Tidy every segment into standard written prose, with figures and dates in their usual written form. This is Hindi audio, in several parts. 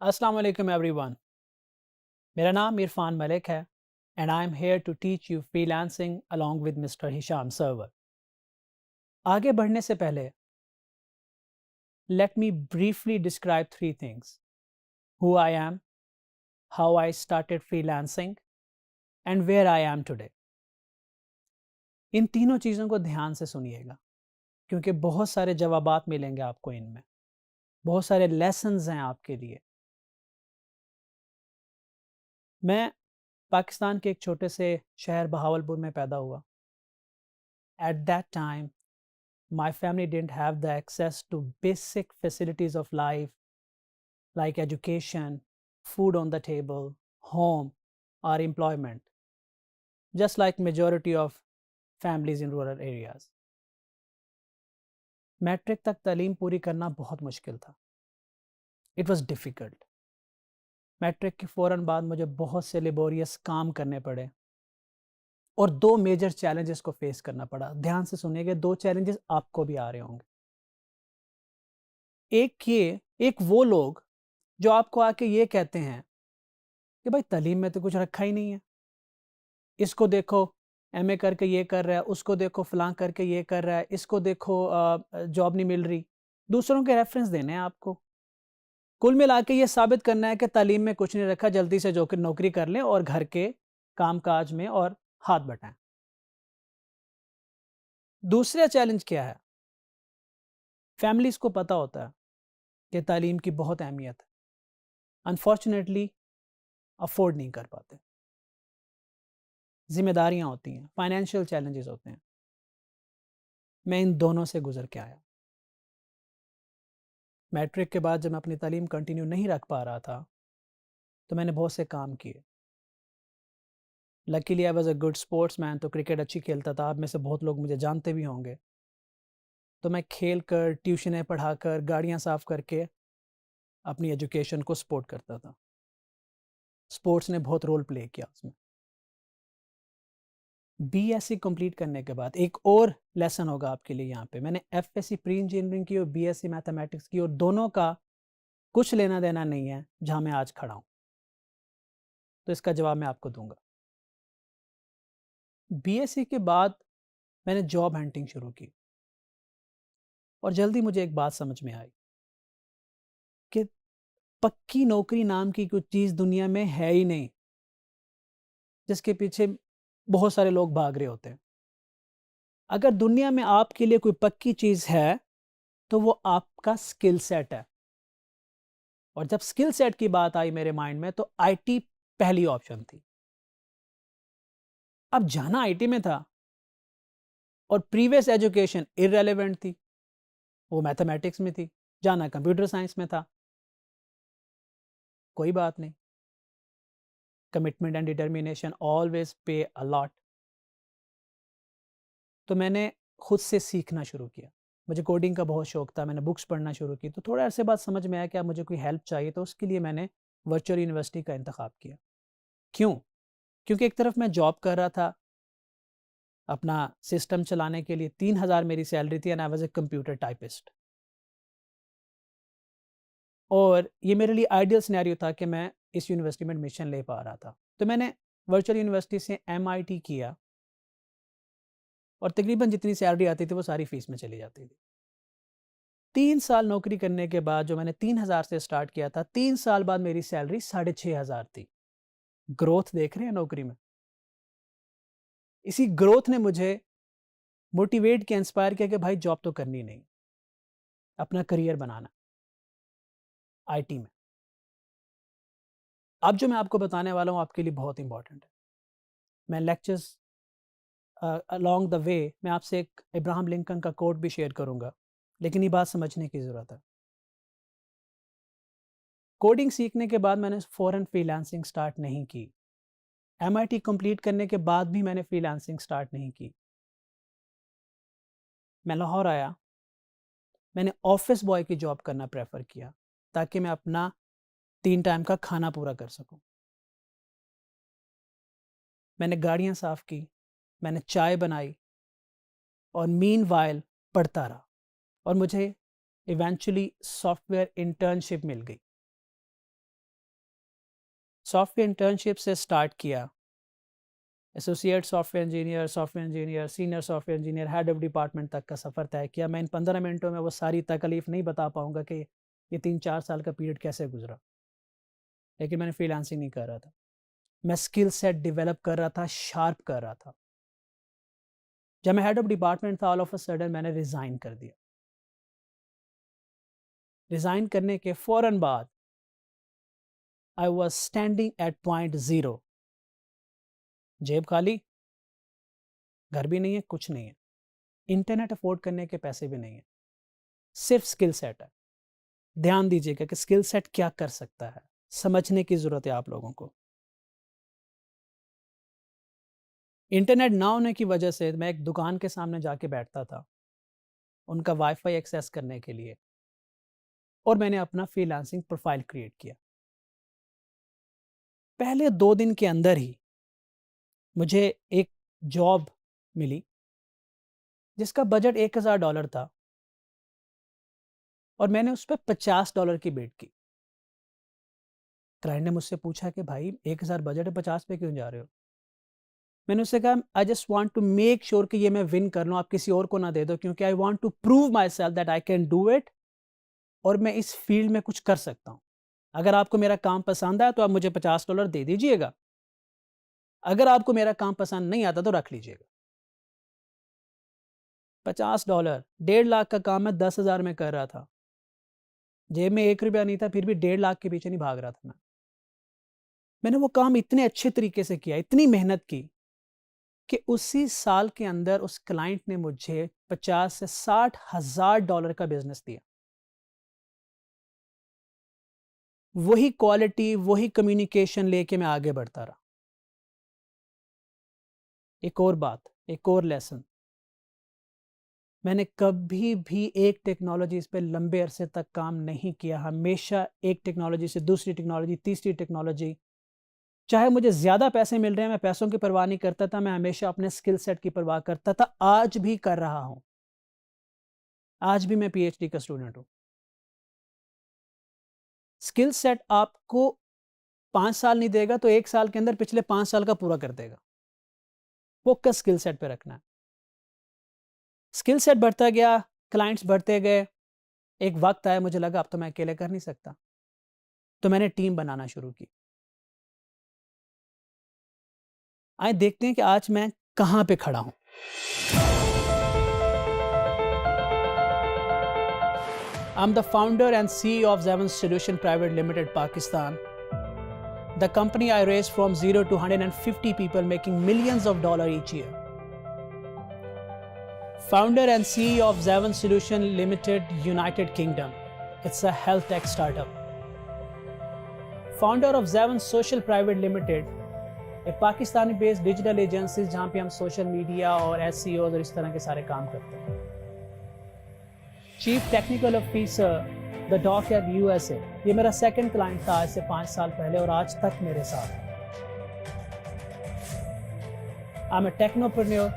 अस्सलाम वालेकुम एवरीवन। मेरा नाम इरफान मलिक है and I am here to teach you freelancing along with mister Hisham Sarwar. आगे बढ़ने से पहले let me briefly describe three things: who I am, how I started freelancing and where I am today. इन तीनों चीज़ों को ध्यान से सुनिएगा क्योंकि बहुत सारे जवाबात मिलेंगे आपको इनमें, बहुत सारे लेसन्स हैं आपके लिए। मैं पाकिस्तान के एक छोटे से शहर बहावलपुर में पैदा हुआ। At that time my family didn't have the access to basic facilities of life like education, food on the table, home, or employment, just like majority of families in rural areas. Matric तक तालीम पूरी करना बहुत मुश्किल था। It was difficult. मैट्रिक के फ़ौरन बाद मुझे बहुत से लेबोरियस काम करने पड़े और दो मेजर चैलेंजेस को फेस करना पड़ा। ध्यान से सुनिएगा, दो चैलेंजेस आपको भी आ रहे होंगे। एक वो लोग जो आपको आके ये कहते हैं कि भाई तालीम में तो कुछ रखा ही नहीं है, इसको देखो एमए करके ये कर रहा है, उसको देखो फलां करके ये कर रहा है, इसको देखो जॉब नहीं मिल रही। दूसरों के रेफरेंस देने हैं आपको। कुल मिला के ये साबित करना है कि तालीम में कुछ नहीं रखा, जल्दी से जो कि नौकरी कर लें और घर के कामकाज में और हाथ बटाएं। दूसरा चैलेंज क्या है? फैमिलीज को पता होता है कि तालीम की बहुत अहमियत है, अनफॉर्चुनेटली अफोर्ड नहीं कर पाते। जिम्मेदारियां होती हैं, फाइनेंशियल चैलेंजेस होते हैं। मैं इन दोनों से गुजर के आया। मैट्रिक के बाद जब मैं अपनी तालीम कंटिन्यू नहीं रख पा रहा था तो मैंने बहुत से काम किए। Luckily I was a good sportsman, तो क्रिकेट अच्छी खेलता था। आप में से बहुत लोग मुझे जानते भी होंगे। तो मैं खेल कर, ट्यूशनें पढ़ाकर, गाड़ियाँ साफ़ करके अपनी एजुकेशन को सपोर्ट करता था। स्पोर्ट्स ने बहुत रोल प्ले किया उसमें। बीएससी कंप्लीट करने के बाद एक और लेसन होगा आपके लिए यहाँ पे। मैंने एफएससी प्री इंजीनियरिंग की और बीएससी मैथमेटिक्स की, और दोनों का कुछ लेना देना नहीं है जहाँ मैं आज खड़ा हूँ। तो इसका जवाब मैं आपको दूंगा। बीएससी के बाद मैंने जॉब हंटिंग शुरू की और जल्दी मुझे एक बात समझ में आई कि पक्की नौकरी नाम की कुछ चीज़ दुनिया में है ही नहीं, जिसके पीछे बहुत सारे लोग भाग रहे होते हैं। अगर दुनिया में आपके लिए कोई पक्की चीज़ है तो वो आपका स्किल सेट है। और जब स्किल सेट की बात आई मेरे माइंड में तो आईटी पहली ऑप्शन थी। अब जाना आईटी में था और प्रीवियस एजुकेशन इररेलेवेंट थी, वो मैथमेटिक्स में थी। जाना कंप्यूटर साइंस में था। कोई बात नहीं, कमिटमेंट एंड डिटर्मिनेशन ऑलवेज पे अ लॉट। तो मैंने खुद से सीखना शुरू किया। मुझे कोडिंग का बहुत शौक था, मैंने बुक्स पढ़ना शुरू की। तो थोड़ा अरसे बाद समझ में आया कि अब मुझे कोई हेल्प चाहिए, तो उसके लिए मैंने वर्चुअल यूनिवर्सिटी का इंतखाब किया। क्यों? क्योंकि एक तरफ मैं जॉब कर रहा था अपना सिस्टम चलाने के लिए, 3000 मेरी सैलरी थी and I was a computer typist. और ये मेरे लिए आइडियल सिनेरियो था कि मैं इस यूनिवर्सिटी में एडमिशन ले पा रहा था। तो मैंने वर्चुअल यूनिवर्सिटी से एमआईटी किया और तकरीबन जितनी सैलरी आती थी वो सारी फीस में चली जाती थी। 3 साल नौकरी करने के बाद जो मैंने 3000 से स्टार्ट किया था, 3 साल बाद मेरी सैलरी 6500 थी। ग्रोथ देख रहे हैं नौकरी में? इसी ग्रोथ ने मुझे मोटिवेट किया, इंस्पायर किया कि भाई जॉब तो करनी नहीं, अपना करियर बनाना आईटी में। अब जो मैं आपको बताने वाला हूँ आपके लिए बहुत इंपॉर्टेंट है। मैं लेक्चर्स अलोंग द वे मैं आपसे एक इब्राहम लिंकन का कोट भी शेयर करूंगा, लेकिन ये बात समझने की ज़रूरत है। कोडिंग सीखने के बाद मैंने फ़ौरन फ्रीलांसिंग स्टार्ट नहीं की। एमआईटी कंप्लीट करने के बाद भी मैंने फ्रीलांसिंग स्टार्ट नहीं की। मैं लाहौर आया, मैंने ऑफिस बॉय की जॉब करना प्रेफर किया ताकि मैं अपना 3 टाइम का खाना पूरा कर सकूं। मैंने गाड़ियाँ साफ़ की, मैंने चाय बनाई और मीनवाइल पढ़ता रहा और मुझे इवेंचुअली सॉफ्टवेयर इंटर्नशिप मिल गई। सॉफ्टवेयर इंटर्नशिप से स्टार्ट किया, associate software engineer, senior software engineer, head of department तक का सफ़र तय किया। मैं इन 15 मिनटों में वो सारी तकलीफ़ नहीं बता पाऊँगा कि ये 3-4 साल का पीरियड कैसे गुज़रा। लेकिन मैंने फ्रीलांसिंग नहीं कर रहा था। मैं स्किल सेट डेवलप कर रहा था, शार्प कर रहा था। जब मैं हेड ऑफ डिपार्टमेंट था, ऑल ऑफ अ सडन मैंने रिज़ाइन कर दिया। रिज़ाइन करने के फ़ौरन बाद I was standing at point zero. जेब खाली, घर भी नहीं है, कुछ नहीं है। इंटरनेट अफ़ोर्ड करने के पैसे भी नहीं है। सिर्फ़ स्किल सेट है। ध्यान दीजिएगा कि स्किल सेट क्या कर सकता है, समझने की ज़रूरत है आप लोगों को। इंटरनेट ना होने की वजह से मैं एक दुकान के सामने जाके बैठता था, उनका वाईफ़ाई एक्सेस करने के लिए, और मैंने अपना फ्रीलांसिंग प्रोफ़ाइल क्रिएट किया। पहले 2 दिन के अंदर ही मुझे एक जॉब मिली, जिसका बजट $1000 था और मैंने उस पे $50 की बेट की। क्लाइंट ने मुझसे पूछा कि भाई 1000 बजट है, 50 पे क्यों जा रहे हो? मैंने उससे कहा I just want to make sure कि ये मैं विन कर लूँ, आप किसी और को ना दे दो, क्योंकि I want to prove myself that I can do it और मैं इस फील्ड में कुछ कर सकता हूँ। अगर आपको मेरा काम पसंद आया तो आप मुझे $50 दे दीजिएगा। अगर आपको मेरा काम पसंद नहीं आता तो रख लीजिएगा। $50, 1.5 लाख का काम मैं 10,000 में कर रहा था। जेब में 1 रुपया नहीं था, फिर भी 1.5 लाख के पीछे नहीं भाग रहा था मैं। मैंने वो काम इतने अच्छे तरीके से किया, इतनी मेहनत की कि उसी साल के अंदर उस क्लाइंट ने मुझे 50 से $60,000 का बिजनेस दिया। वही क्वालिटी, वही कम्युनिकेशन लेके मैं आगे बढ़ता रहा। एक और बात, एक और लेसन, मैंने कभी भी एक टेक्नोलॉजी पे लंबे अरसे तक काम नहीं किया। हमेशा एक टेक्नोलॉजी से दूसरी टेक्नोलॉजी, तीसरी टेक्नोलॉजी, चाहे मुझे ज़्यादा पैसे मिल रहे हैं, मैं पैसों की परवाह नहीं करता था, मैं हमेशा अपने स्किल सेट की परवाह करता था। आज भी कर रहा हूँ। आज भी मैं पीएचडी का स्टूडेंट हूँ। स्किल सेट आपको 5 साल नहीं देगा तो 1 साल के अंदर पिछले 5 साल का पूरा कर देगा। फोकस स्किल सेट पे रखना है। स्किल सेट बढ़ता गया, क्लाइंट्स बढ़ते गए। एक वक्त आया मुझे लगा अब तो मैं अकेले कर नहीं सकता, तो मैंने टीम बनाना शुरू की। आइए देखते हैं कि आज मैं कहाँ पे खड़ा हूँ। I'm the founder and CEO of Zeven Solution Private Limited, Pakistan. The company I raised from 0 to 150 people making millions of dollars each year. Founder and CEO of Zeven Solution Limited, United Kingdom. It's a health tech startup. Founder of Zeven Social Private Limited, एक पाकिस्तानी बेस्ड डिजिटल एजेंसी जहाँ पे हम सोशल मीडिया और एसईओ और इस तरह के सारे काम करते हैं। Chief technical officer the doc at USA, ये मेरा सेकंड क्लाइंट था आज से 5 साल पहले और आज तक मेरे साथ है। आई एम अ टेक्नोप्रेन्योर,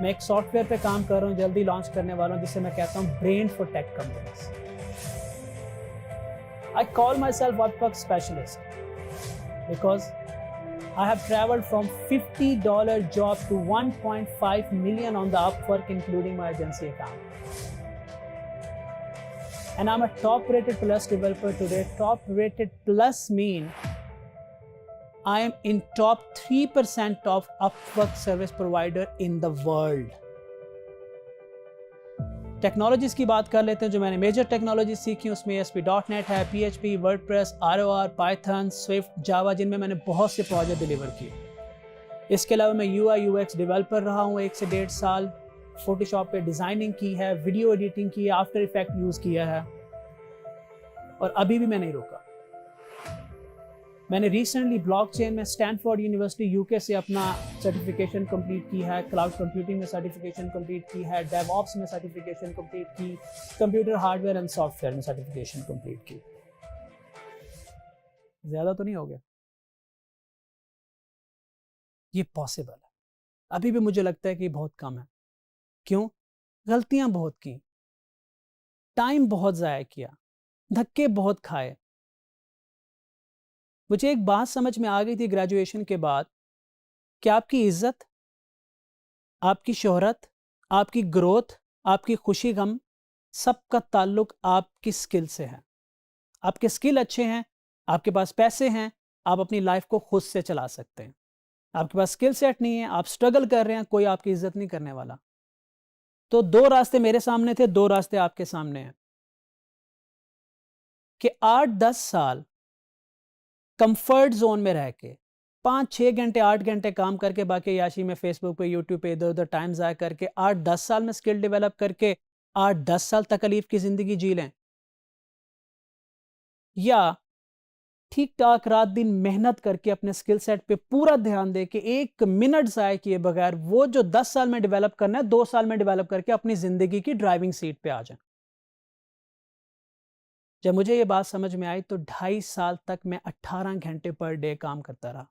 मैं एक सॉफ्टवेयर पे काम कर रहा हूँ, जल्दी लॉन्च करने वाला हूँ, जिसे मैं कहता हूँ brain for tech companies. I call my self Upwork specialist because I have traveled from $50 job to 1.5 million on the Upwork, including my agency account. And I'm a top-rated plus developer today. Top-rated plus mean I am in top 3% of Upwork service provider in the world. Technologies की बात कर लेते हैं। जो मैंने मेजर टेक्नोलॉजी सीखी उसमें ASP.NET है, PHP, WordPress, ROR, Python, Swift, Java, जिनमें मैंने बहुत से प्रोजेक्ट डिलीवर किए। इसके अलावा मैं UI UX डेवलपर रहा हूँ 1 से 1.5 साल। फोटोशॉप पे डिज़ाइनिंग की है, वीडियो एडिटिंग की है, आफ्टर इफेक्ट यूज़ किया है और अभी भी मैं नहीं रुका। मैंने रिसेंटली ब्लॉकचेन में स्टैनफोर्ड यूनिवर्सिटी यूके से अपना सर्टिफिकेशन कंप्लीट की है, क्लाउड कंप्यूटिंग में सर्टिफिकेशन कंप्लीट की है, डेवऑप्स में सर्टिफिकेशन कंप्लीट की, कंप्यूटर हार्डवेयर एंड सॉफ्टवेयर में सर्टिफिकेशन कंप्लीट की। ज़्यादा तो नहीं हो गया? ये पॉसिबल है। अभी भी मुझे लगता है कि बहुत कम है। क्यों? गलतियां बहुत की, टाइम बहुत ज़ाया किया, धक्के बहुत खाए। मुझे एक बात समझ में आ गई थी ग्रेजुएशन के बाद कि आपकी इज्जत, आपकी शोहरत, आपकी ग्रोथ, आपकी खुशी गम, सबका ताल्लुक आपकी स्किल से है। आपके स्किल अच्छे हैं, आपके पास पैसे हैं, आप अपनी लाइफ को खुद से चला सकते हैं। आपके पास स्किल सेट नहीं है, आप स्ट्रगल कर रहे हैं, कोई आपकी इज्जत नहीं करने वाला। तो 2 रास्ते मेरे सामने थे, 2 रास्ते आपके सामने हैं कि 8-10 साल कंफर्ट जोन में रह के 5-6 घंटे 8 घंटे काम करके बाकी याशी में फेसबुक पे यूट्यूब पे इधर उधर टाइम ज़ाया करके 8-10 साल में स्किल डेवलप करके 8-10 साल तकलीफ की ज़िंदगी जी लें, या ठीक ठाक रात दिन मेहनत करके अपने स्किल सेट पे पूरा ध्यान दे के 1 मिनट ज़ाया किए बगैर वो जो 10 साल में डेवलप करना है 2 साल में डेवलप करके अपनी ज़िंदगी की ड्राइविंग सीट पे आ जाए। जब मुझे ये बात समझ में आई तो 2.5 साल तक मैं 18 घंटे पर डे काम करता रहा,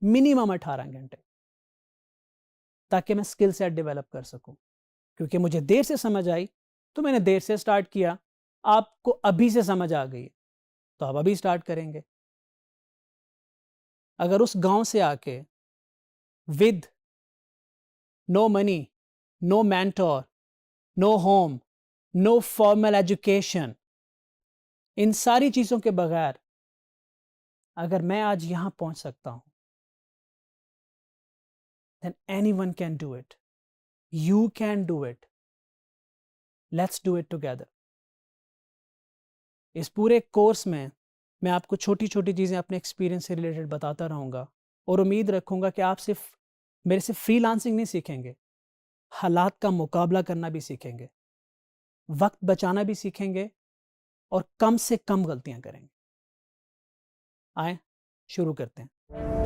मिनिमम 18 घंटे, ताकि मैं स्किल सेट डेवलप कर सकूं। क्योंकि मुझे देर से समझ आई तो मैंने देर से स्टार्ट किया। आपको अभी से समझ आ गई तो आप अभी स्टार्ट करेंगे। अगर उस गांव से आके with no money, no mentor, no home, no formal education, इन सारी चीज़ों के बगैर अगर मैं आज यहां पहुंच सकता हूं, then anyone can do it. You can do it. Let's do it together. इस पूरे कोर्स में मैं आपको छोटी छोटी चीज़ें अपने एक्सपीरियंस से रिलेटेड बताता रहूँगा और उम्मीद रखूँगा कि आप सिर्फ मेरे से फ्रीलांसिंग नहीं सीखेंगे, हालात का मुकाबला करना भी सीखेंगे, वक्त बचाना भी सीखेंगे और कम से कम गलतियाँ करेंगे। आए शुरू करते हैं।